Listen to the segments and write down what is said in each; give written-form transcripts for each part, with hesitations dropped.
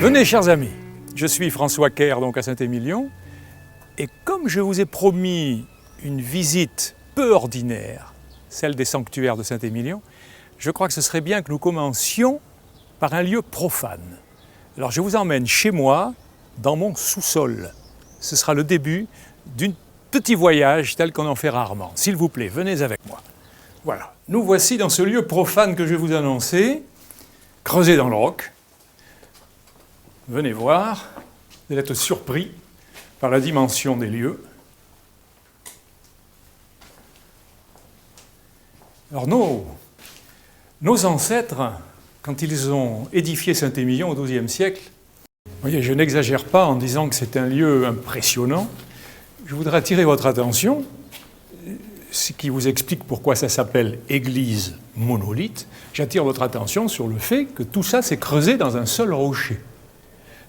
Venez chers amis, je suis François Kerr donc à Saint-Émilion et comme je vous ai promis une visite peu ordinaire, celle des sanctuaires de Saint-Émilion, je crois que ce serait bien que nous commencions par un lieu profane. Alors je vous emmène chez moi, dans mon sous-sol. Ce sera le début d'un petit voyage tel qu'on en fait rarement. S'il vous plaît, venez avec moi. Voilà, nous voici dans ce lieu profane que je vais vous annoncer, creusé dans le roc. Venez voir, vous allez être surpris par la dimension des lieux. Alors nos ancêtres, quand ils ont édifié Saint-Émilion au XIIe siècle, voyez, je n'exagère pas en disant que c'est un lieu impressionnant. Je voudrais attirer votre attention, ce qui vous explique pourquoi ça s'appelle église monolithe. J'attire votre attention sur le fait que tout ça s'est creusé dans un seul rocher.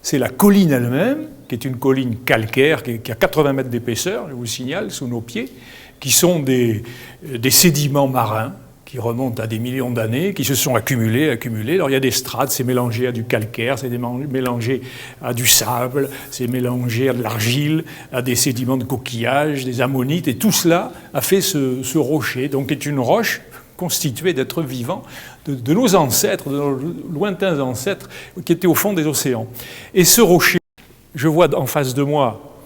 C'est la colline elle-même, qui est une colline calcaire, qui a 80 mètres d'épaisseur, je vous le signale, sous nos pieds, qui sont des sédiments marins, qui remontent à des millions d'années, qui se sont accumulés. Alors il y a des strates, c'est mélangé à du calcaire, c'est mélangé à du sable, c'est mélangé à de l'argile, à des sédiments de coquillages, des ammonites, et tout cela a fait ce rocher, donc qui est une roche constituée d'êtres vivants, de nos ancêtres, de nos lointains ancêtres, qui étaient au fond des océans. Et ce rocher, je vois en face de moi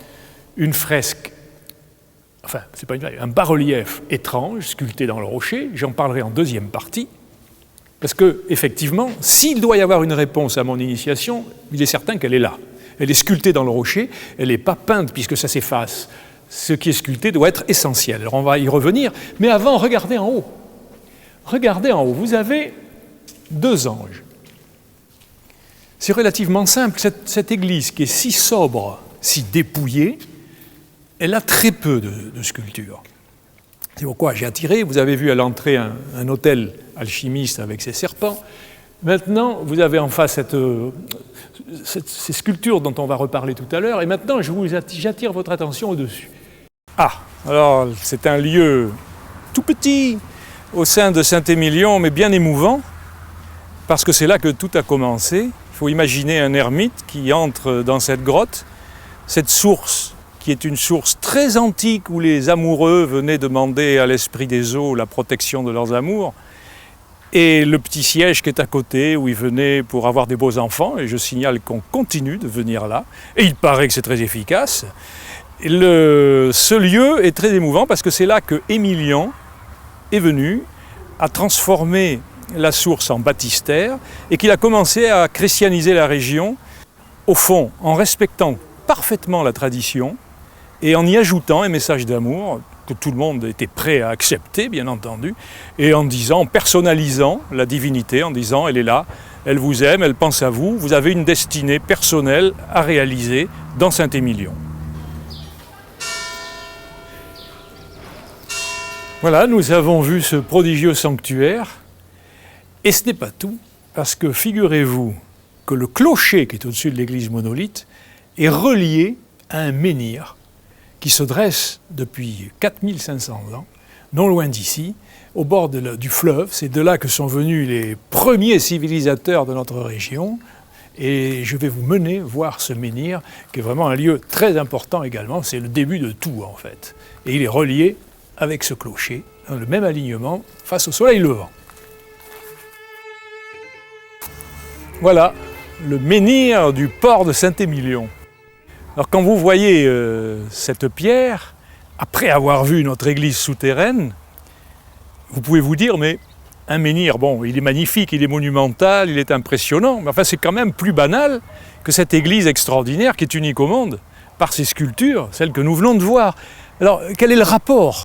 une fresque, enfin, c'est pas une fresque, un bas-relief étrange, sculpté dans le rocher. J'en parlerai en deuxième partie, parce que, effectivement, s'il doit y avoir une réponse à mon initiation, il est certain qu'elle est là. Elle est sculptée dans le rocher, elle n'est pas peinte, puisque ça s'efface. Ce qui est sculpté doit être essentiel. Alors on va y revenir, mais avant, regardez en haut. Regardez en haut, vous avez deux anges. C'est relativement simple, cette église qui est si sobre, si dépouillée, elle a très peu de sculptures. C'est pourquoi j'ai attiré, vous avez vu à l'entrée un autel alchimiste avec ses serpents. Maintenant, vous avez en face ces sculptures dont on va reparler tout à l'heure, et maintenant j'attire votre attention au-dessus. Ah, alors c'est un lieu tout petit, au sein de Saint-Émilion, mais bien émouvant, parce que c'est là que tout a commencé. Il faut imaginer un ermite qui entre dans cette grotte, cette source qui est une source très antique où les amoureux venaient demander à l'esprit des eaux la protection de leurs amours, et le petit siège qui est à côté où ils venaient pour avoir des beaux enfants, et je signale qu'on continue de venir là, et il paraît que c'est très efficace. Ce lieu est très émouvant parce que c'est là que Émilion est venu à transformer la source en baptistère et qu'il a commencé à christianiser la région, au fond, en respectant parfaitement la tradition et en y ajoutant un message d'amour que tout le monde était prêt à accepter, bien entendu, et en personnalisant la divinité, en disant « elle est là, elle vous aime, elle pense à vous, vous avez une destinée personnelle à réaliser dans Saint-Émilion ». Voilà, nous avons vu ce prodigieux sanctuaire, et ce n'est pas tout, parce que figurez-vous que le clocher qui est au-dessus de l'église monolithe est relié à un menhir qui se dresse depuis 4500 ans, non loin d'ici, au bord du fleuve. C'est de là que sont venus les premiers civilisateurs de notre région, et je vais vous mener voir ce menhir, qui est vraiment un lieu très important également, c'est le début de tout en fait, et il est relié avec ce clocher, dans le même alignement, face au soleil levant. Voilà, le menhir du port de Saint-Émilion. Alors quand vous voyez cette pierre, après avoir vu notre église souterraine, vous pouvez vous dire, mais un menhir, bon, il est magnifique, il est monumental, il est impressionnant, mais enfin c'est quand même plus banal que cette église extraordinaire qui est unique au monde, par ses sculptures, celles que nous venons de voir. Alors, quel est le rapport